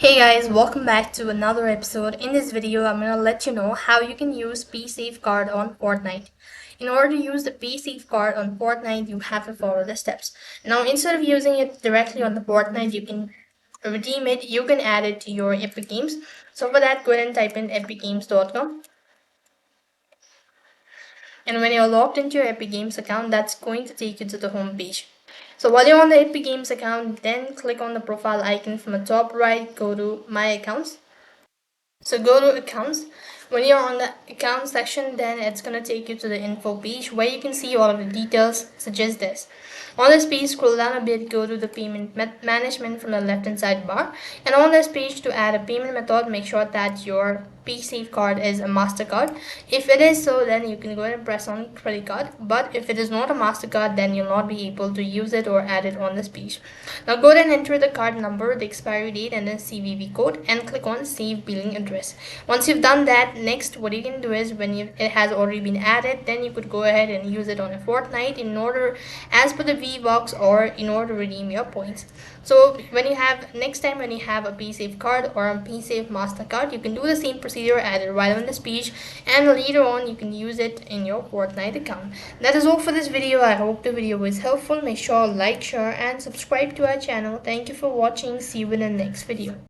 Hey guys, welcome back to another episode. In this video, I'm going to let you know how you can use Paysafecard on Fortnite. In order to use the Paysafecard on Fortnite, you have to follow the steps. Now, instead of using it directly on the Fortnite, you can redeem it. You can add it to your Epic Games. So for that, go ahead and type in epicgames.com. And when you're logged into your Epic Games account, that's going to take you to the home page. So while you're on the Epic Games account, then click on the profile icon from the top right, go to My Accounts. So go to Accounts. When you're on the Account section, then it's going to take you to the Info page where you can see all of the details such as this. On this page, scroll down a bit, go to the Payment Management from the left hand sidebar. And on this page, to add a payment method, make sure that your Paysafecard is a MasterCard. If it is so, then you can go ahead and press on credit card. But if it is not a MasterCard, then you'll not be able to use it or add it on this page. Now go ahead and enter the card number, the expiry date, and then CVV code, and click on Save Billing Address. Once you've done that, next what you can do is when it has already been added, then you could go ahead and use it on a Fortnite in order, as per the V-Bucks, or in order to redeem your points. So next time when you have a Paysafe card or a Paysafe MasterCard, you can do the same procedure, add it right on this page, and later on you can use it in your Fortnite account. That is all for this video. I hope the video was helpful. Make sure like, share, and subscribe to our channel. Thank you for watching. See you in the next video.